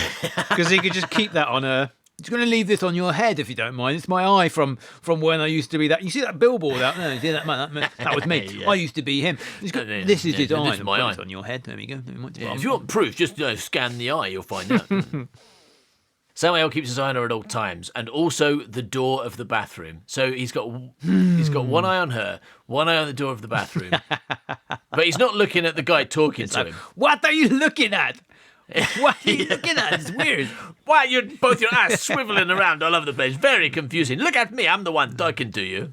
Because he could just keep that on her. Just going to leave this on your head if you don't mind. It's my eye from when I used to be that. You see that billboard out there? You see that man? That was me. Yeah. I used to be him. This is his eye. This is my eye. On your head. There we go.
If you want proof, just scan the eye. You'll find out. Samael keeps his eye on her at all times, and also the door of the bathroom. So he's got one eye on her, one eye on the door of the bathroom, but he's not looking at the guy talking to him.
What are you looking at? What are you looking at? It's weird.
Why you're both your eyes swiveling around all over the place? Very confusing. Look at me. I'm the one talking to you.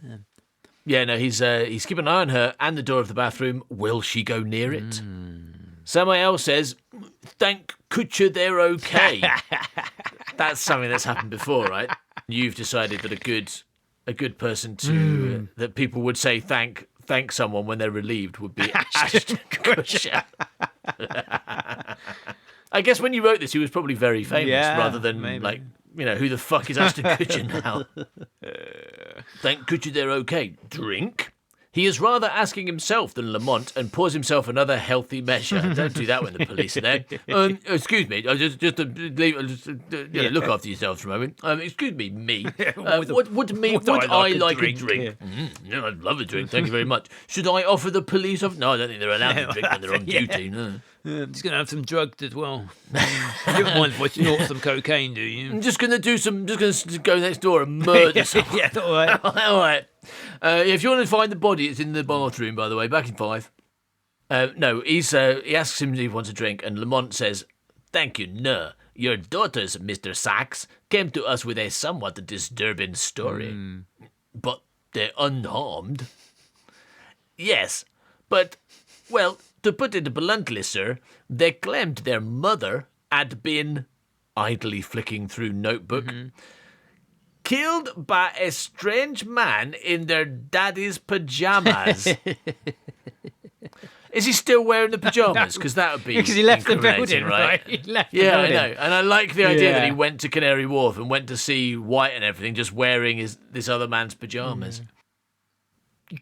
Yeah, no, he's keeping an eye on her and the door of the bathroom. Will she go near it? Samael says, "Thank Kutcher, they're okay." That's something that's happened before, right? You've decided that a good person to that people would say thank someone when they're relieved would be Ashton Kutcher. I guess when you wrote this, he was probably very famous, rather than maybe. Who the fuck is Ashton Kutcher now? Thank Kutcher, they're okay. Drink? He is rather asking himself than Lamont and pours himself another healthy measure. Don't do that when the police are there. Excuse me, just look after yourselves for a moment. Excuse me. Would I like a drink? Yeah. I'd love a drink. Thank you very much. Should I offer the police? No, I don't think they're allowed to drink when they're on duty. No.
I'm just going to have some drugs as well. You don't mind if I snort some cocaine, do you?
I'm just going to go next door and murder someone.
Yeah, all right.
All right. If you want to find the body, it's in the bathroom, by the way, back in 5. No, he asks him if he wants a drink, and Lamont says, "Thank you, no. Your daughters, Mr. Sachs, came to us with a somewhat disturbing story. But they're unharmed." "Yes, but, well, to put it bluntly, sir, they claimed their mother had been," idly flicking through notebook, "killed by a strange man in their daddy's pajamas." Is he still wearing the pajamas? Because that would be
because he left the
building,
right? He left the
building.
I
know. And I like the idea that he went to Canary Wharf and went to see White and everything, just wearing this other man's pajamas.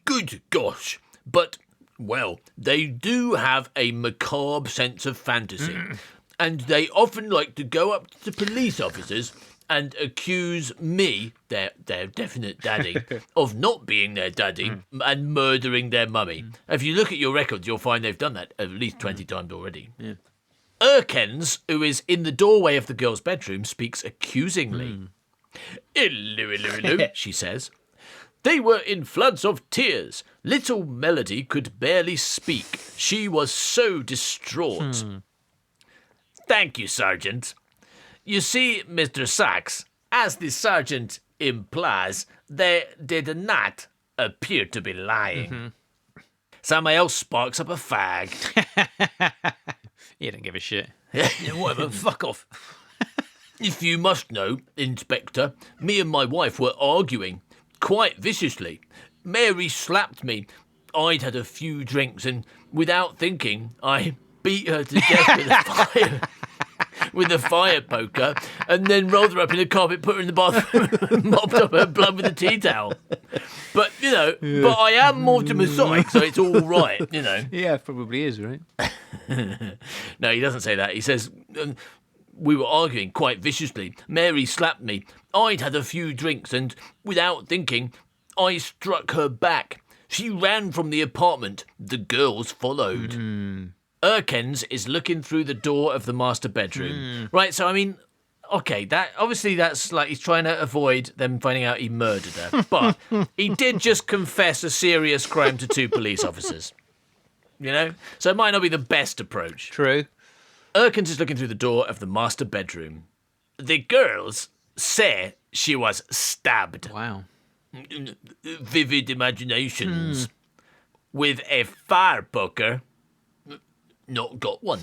Good gosh. But, well, they do have a macabre sense of fantasy. and they often like to go up to police officers and accuse me, their definite daddy, of not being their daddy and murdering their mummy. If you look at your records, you'll find they've done that at least 20 times already. Yeah. Erkens, who is in the doorway of the girl's bedroom, speaks accusingly. Hello, she says. They were in floods of tears. Little Melody could barely speak. She was so distraught. Thank you, Sergeant. You see, Mr. Sachs, as the sergeant implies, they did not appear to be lying. Somebody else sparks up a fag.
You don't give a shit. Yeah, whatever, fuck off.
If you must know, Inspector, me and my wife were arguing quite viciously. Mary slapped me. I'd had a few drinks and, without thinking, I beat her to death with a fire poker, and then rolled her up in a carpet, put her in the bathroom, and mopped up her blood with a tea towel. But, but I am Mortimer Psych, so it's all right,
Yeah, probably is, right?
No, he doesn't say that. He says, we were arguing quite viciously. Mary slapped me. I'd had a few drinks, and, without thinking, I struck her back. She ran from the apartment. The girls followed. Erkens is looking through the door of the master bedroom. Right, so I mean, okay, that's like he's trying to avoid them finding out he murdered her. But he did just confess a serious crime to 2 police officers. So it might not be the best approach.
True.
Erkens is looking through the door of the master bedroom. The girls say she was stabbed.
Wow.
Vivid imaginations. With a fire poker. Not got one.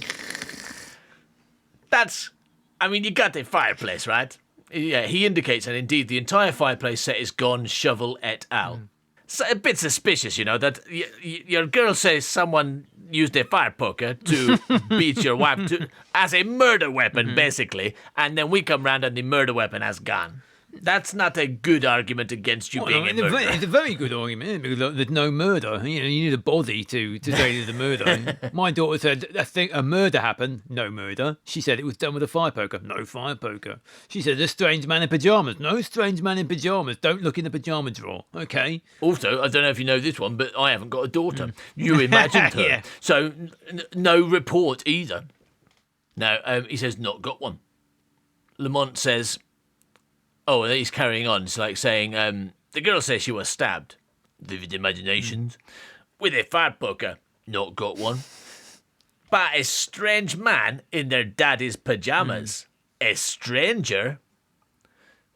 You got a fireplace, right? Yeah, he indicates, and indeed the entire fireplace set is gone, shovel et al. So a bit suspicious, that your girl says someone used a fire poker to beat your wife as a murder weapon, basically, and then we come round and the murder weapon has gone. That's not a good argument against you being a murderer.
It's a very good argument because there's no murder. You need a body to say there's a murder. My daughter said, I think a murder happened. No murder. She said it was done with a fire poker. No fire poker. She said, a strange man in pyjamas. No strange man in pyjamas. Don't look in the pyjama drawer. Okay.
Also, I don't know if you know this one, but I haven't got a daughter. You imagined her. Yeah. So no report either. No, he says, not got one. Lamont says... Oh, and he's carrying on. It's like saying, the girl says she was stabbed. Vivid imaginations. With a fire poker. Not got one. By a strange man in their daddy's pyjamas. A stranger?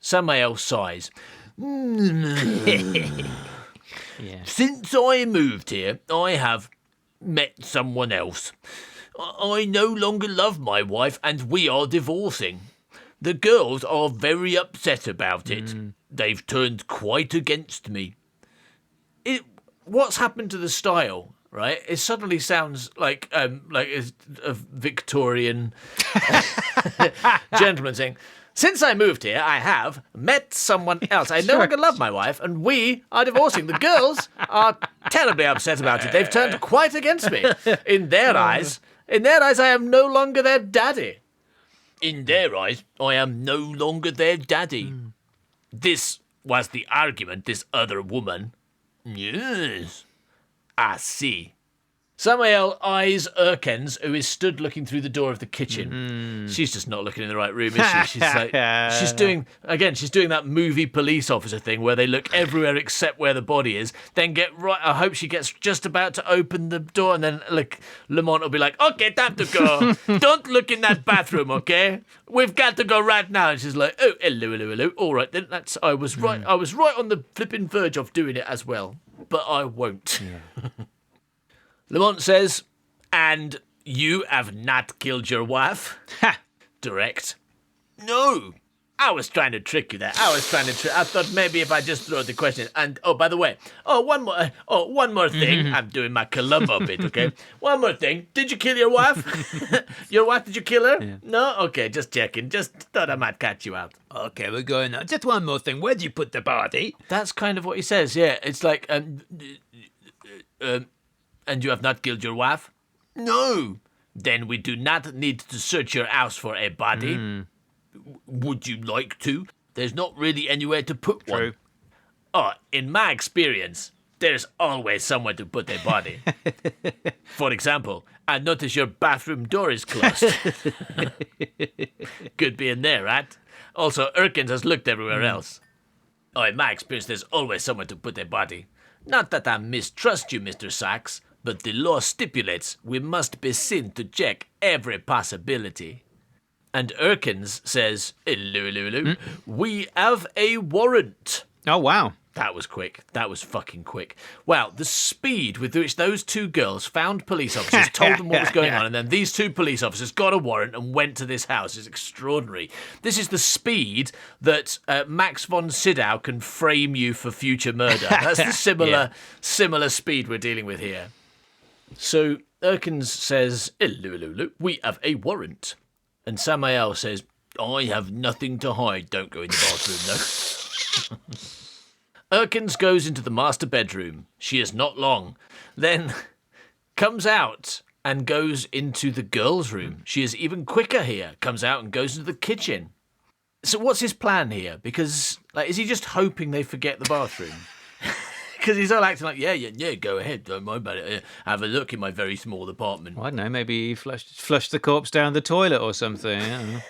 Somebody else sighs.
Yeah.
Since I moved here, I have met someone else. I no longer love my wife and we are divorcing. The girls are very upset about it. They've turned quite against me. What's happened to the style, right? It suddenly sounds like a Victorian gentleman saying, since I moved here, I have met someone else. I no longer love my wife, and we are divorcing. The girls are terribly upset about it. They've turned quite against me. In their eyes, I am no longer their daddy. In their eyes, I am no longer their daddy. This was the argument, this other woman. Yes, I see. Samael eyes Erkens, who is stood looking through the door of the kitchen. She's just not looking in the right room, is she? She's doing that movie police officer thing where they look everywhere except where the body is, then get right. I hope she gets just about to open the door, and then Lamont will be like, okay, time to go. Don't look in that bathroom, okay? We've got to go right now. And she's like, oh, hello. All right, then I was right. I was right on the flipping verge of doing it as well, but I won't. Yeah. Lamont says, and you have not killed your wife?
Ha!
Direct. No, I was trying to trick you there. I thought maybe if I just throw the question. And, oh, by the way, one more thing. I'm doing my Columbo bit, okay? One more thing. Did you kill your wife? Your wife, did you kill her? Yeah. No? Okay, just checking. Just thought I might catch you out.
Okay, we're going now. Just one more thing. Where'd you put the body?
That's kind of what he says, yeah. It's like, and you have not killed your wife? No. Then we do not need to search your house for a body. Would you like to? There's not really anywhere to put one.
True.
Oh, in my experience, there's always somewhere to put a body. For example, I notice your bathroom door is closed. Could be in there, right? Also, Erkins has looked everywhere else. Oh, in my experience, there's always somewhere to put a body. Not that I mistrust you, Mr. Sachs, but the law stipulates we must be seen to check every possibility. And Erkins says, hello, we have a warrant.
Oh, wow.
That was quick. That was fucking quick. Wow, the speed with which those two girls found police officers, told them what was going on, and then these two police officers got a warrant and went to this house is extraordinary. This is the speed that Max von Sydow can frame you for future murder. That's the similar speed we're dealing with here. So Erkins says, hello, we have a warrant. And Samael says, I have nothing to hide. Don't go in the bathroom, though. Erkins goes into the master bedroom. She is not long. Then comes out and goes into the girls' room. She is even quicker here. Comes out and goes into the kitchen. So what's his plan here? Because, is he just hoping they forget the bathroom? Because he's all acting like, yeah, go ahead. Don't mind about it. Have a look in my very small apartment.
Well, I don't know, maybe he flushed the corpse down the toilet or something. I don't know.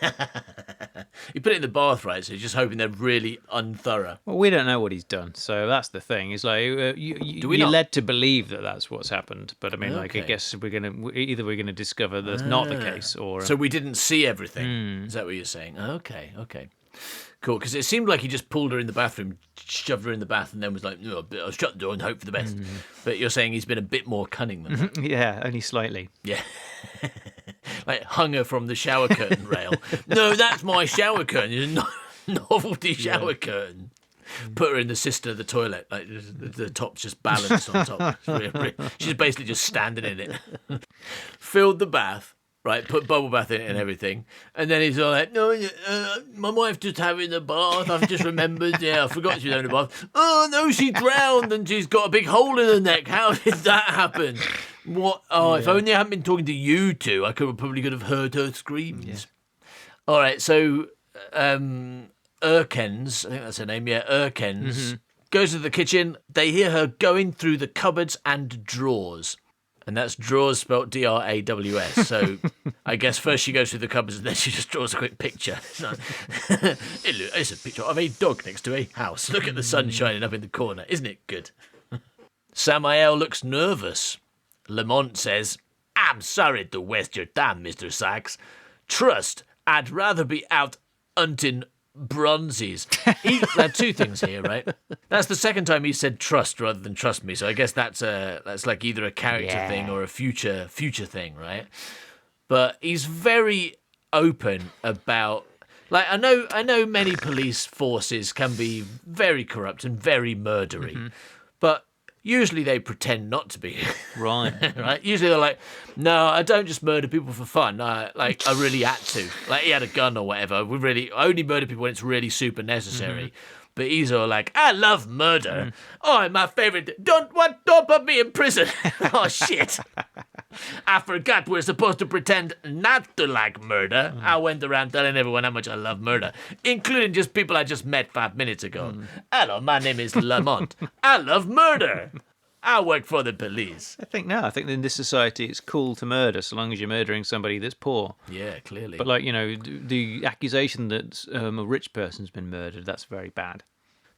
He put it in the bath, right? So he's just hoping they're really unthorough.
Well, we don't know what he's done, so that's the thing. It's like you're led to believe that that's what's happened, but I mean, I guess we're gonna discover that's not the case, or
so we didn't see everything. Is that what you're saying? Okay. Cool, because it seemed like he just pulled her in the bathroom, shoved her in the bath, and then was like, no, I'll shut the door and hope for the best. But you're saying he's been a bit more cunning than that.
Yeah, only slightly.
Yeah. Like hung her from the shower curtain rail. No, that's my shower curtain. It's a novelty shower curtain. Put her in the cistern of the toilet, like the top's just balanced on top. She's basically just standing in it. Filled the bath. Right, put bubble bath in it and everything. And then he's all like, no, my wife just having a bath. I've just remembered. Yeah, I forgot she was having a bath. Oh, no, she drowned and she's got a big hole in her neck. How did that happen? What? Oh, if only I hadn't been talking to you two, I probably could have heard her screams. Yeah. All right, so Erkens, I think that's her name, Erkens, goes to the kitchen. They hear her going through the cupboards and drawers. And that's drawers spelt D-R-A-W-S. So I guess first she goes through the cupboards and then she just draws a quick picture. It's a picture of a dog next to a house. Look at the sun shining up in the corner. Isn't it good? Samael looks nervous. Lamont says, I'm sorry to waste your time, Mr. Sachs. Trust, I'd rather be out hunting bronzes. There are two things here, right? That's the second time he said trust rather than trust me. So I guess that's like either a character thing or a future thing, right? But he's very open about, like, I know many police forces can be very corrupt and very murdery, but usually they pretend not to be.
Right.
Right? Usually they're like, no, I don't just murder people for fun. I really had to. Like, he had a gun or whatever. I only murder people when it's really super necessary. But he's all like, I love murder. Oh, my favorite. Don't put me in prison. Oh, shit. I forgot we're supposed to pretend not to like murder. I went around telling everyone how much I love murder, including just people I just met 5 minutes ago. Hello, my name is Lamont. I love murder. I work for the police.
I think in this society it's cool to murder so long as you're murdering somebody that's poor.
Yeah, clearly.
But the accusation that a rich person's been murdered, that's very bad.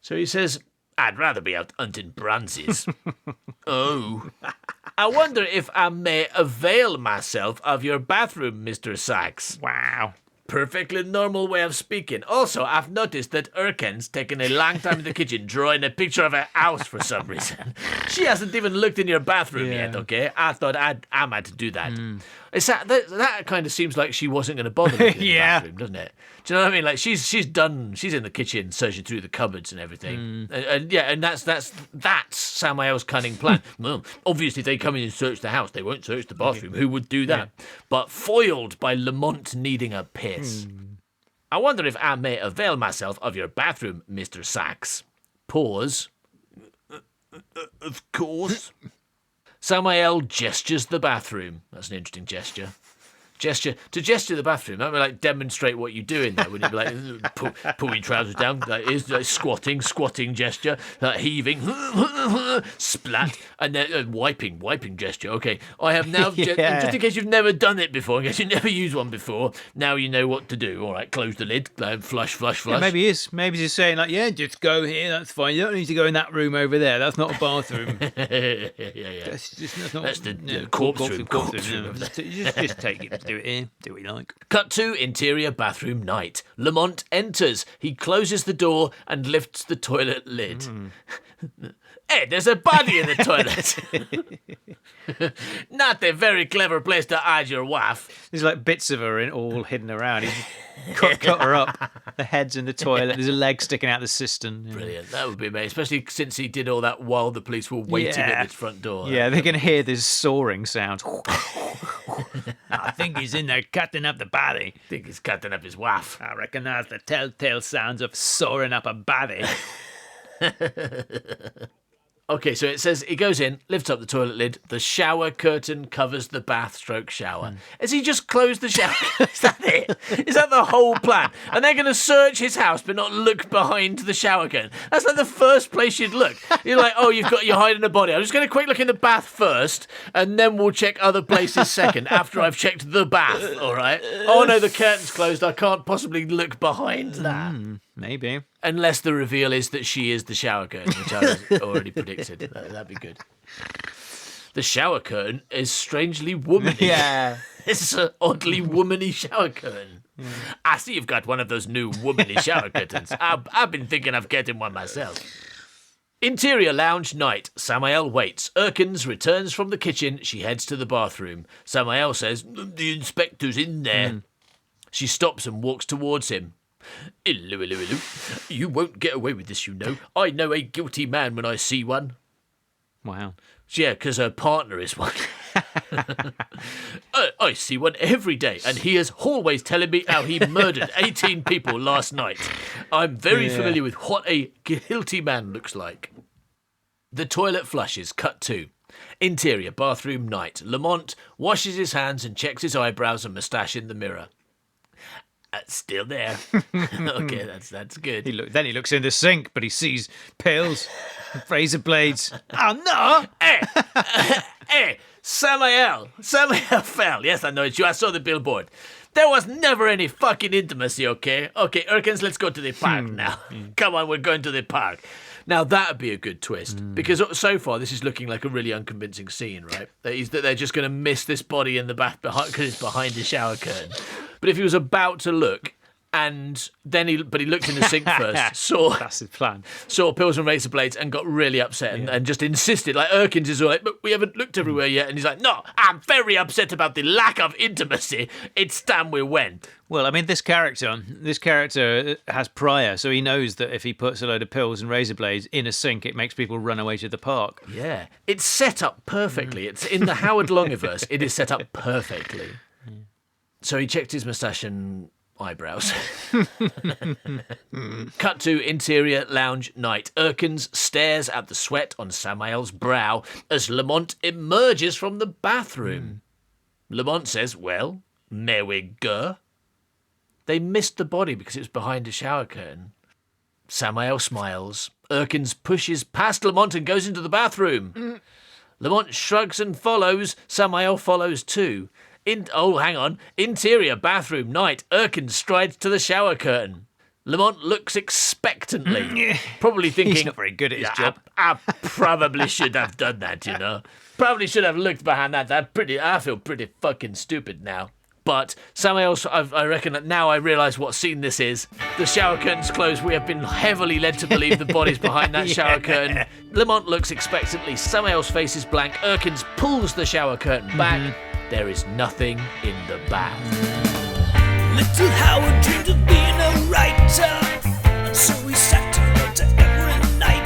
So he says, I'd rather be out hunting bronzes. Oh. I wonder if I may avail myself of your bathroom, Mr. Sachs.
Wow.
Perfectly normal way of speaking. Also, I've noticed that Erken's taken a long time in the kitchen drawing a picture of a house for some reason. She hasn't even looked in your bathroom yet, okay? I thought I might do that. That kind of seems like she wasn't going to bother looking in the bathroom, doesn't it? Do you know what I mean? Like, she's in the kitchen searching through the cupboards and everything. And that's Samael's cunning plan. Well, obviously, they come in and search the house. They won't search the bathroom. Who would do that? Yeah. But foiled by Lamont needing a piss. I wonder if I may avail myself of your bathroom, Mr. Sachs. Pause. Of course. Samael gestures the bathroom. That's an interesting gesture. gesture the bathroom. That would like demonstrate what you do in there. Wouldn't you be like pull your trousers down? That is like squatting gesture, heaving, splat, and then wiping gesture. Okay, I have now just in case you've never done it before, in case you've never used one before. Now you know what to do. All right, close the lid, flush.
Yeah, maybe he's saying like, yeah, just go here. That's fine. You don't need to go in that room over there. That's not a bathroom.
yeah. That's the corpse room.
Just take it. Do it here. Do what you like.
Cut to interior bathroom night. Lamont enters. He closes the door and lifts the toilet lid. Hey, there's a body in the toilet. Not a very clever place to hide your wife.
There's like bits of her all hidden around. He's cut her up. The head's in the toilet. There's a leg sticking out the cistern.
Brilliant. That would be amazing, especially since he did all that while the police were waiting at his front door.
Yeah, they can hear this soaring sound. I think he's in there cutting up the body.
I think he's cutting up his wife.
I reckon that's the telltale sounds of soaring up a body.
Okay, so it says he goes in, lifts up the toilet lid, the shower curtain covers the bath/shower. Has he just closed the shower? Is that it? Is that the whole plan? And they're going to search his house but not look behind the shower curtain? That's like the first place you'd look. You're like, oh, you're hiding a body. I'm just going to quick look in the bath first, and then we'll check other places second after I've checked the bath, all right? Oh, no, the curtain's closed. I can't possibly look behind that.
Maybe.
Unless the reveal is that she is the shower curtain, which I was already predicted. That'd be good. The shower curtain is strangely womany.
Yeah.
It's an oddly womany shower curtain. I see you've got one of those new womany shower curtains. I've been thinking of getting one myself. Interior lounge night. Samael waits. Erkins returns from the kitchen. She heads to the bathroom. Samael says, the inspector's in there. She stops and walks towards him. Hello. You won't get away with this, you know. I know a guilty man when I see one.
Wow.
Yeah, because her partner is one. I see one every day, and he is always telling me how he murdered 18 people last night. I'm very familiar with what a guilty man looks like. The toilet flushes. Cut to. Interior bathroom night. Lamont washes his hands and checks his eyebrows and moustache in the mirror. Still there. Okay, that's good.
Then he looks in the sink, but he sees pills, razor blades. Oh no!
Hey, Samael fell. Yes, I know it's you. I saw the billboard. There was never any fucking intimacy, okay? Okay, Erkins, let's go to the park now. Come on, we're going to the park. Now, that would be a good twist, because so far this is looking like a really unconvincing scene, right? That they're just going to miss this body in the bath because it's behind the shower curtain. But if he was about to look, and then he looked in the sink first,
That's his plan.
saw pills and razor blades and got really upset and just insisted, like Erkins is like, but we haven't looked everywhere yet. And he's like, no, I'm very upset about the lack of intimacy. It's time we went.
Well, I mean, this character has prior, so he knows that if he puts a load of pills and razor blades in a sink, it makes people run away to the park.
Yeah, it's set up perfectly. It's in the Howard Longiverse. It is set up perfectly. So he checked his moustache and eyebrows. Cut to interior lounge night. Erkins stares at the sweat on Samael's brow as Lamont emerges from the bathroom. Lamont says, well, may we go? They missed the body because it was behind a shower curtain. Samael smiles. Erkins pushes past Lamont and goes into the bathroom. Lamont shrugs and follows. Samael follows too. Hang on. Interior bathroom night. Erkins strides to the shower curtain. Lamont looks expectantly, probably thinking,
he's not very good at his job.
I probably should have done that, you know. Probably should have looked behind that. I feel pretty fucking stupid now. But Samael, I reckon that now I realise what scene this is. The shower curtain's closed. We have been heavily led to believe the body's behind that shower curtain. Lamont looks expectantly. Samael's face is blank. Erkins pulls the shower curtain back. There is nothing in the bath.
Little Howard dreamed of being a writer, and so he sat and wrote every night.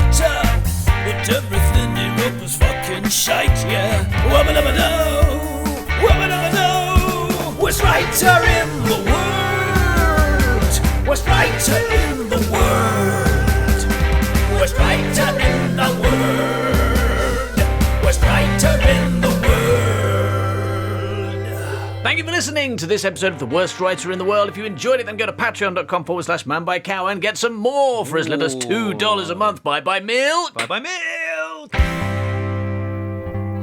But everything he wrote was fucking shite, yeah. Wubba-dubba-doo, worst writer in the world. Worst writer in the world. Worst writer in the world. Worst writer in the world.
Thank you for listening to this episode of The Worst Writer in the World. If you enjoyed it, then go to patreon.com/manbycow and get some more for as little as $2 a month. Bye-bye, milk!
Bye-bye, milk!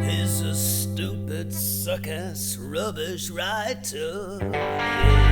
He's a stupid, suck-ass, rubbish writer. Yeah.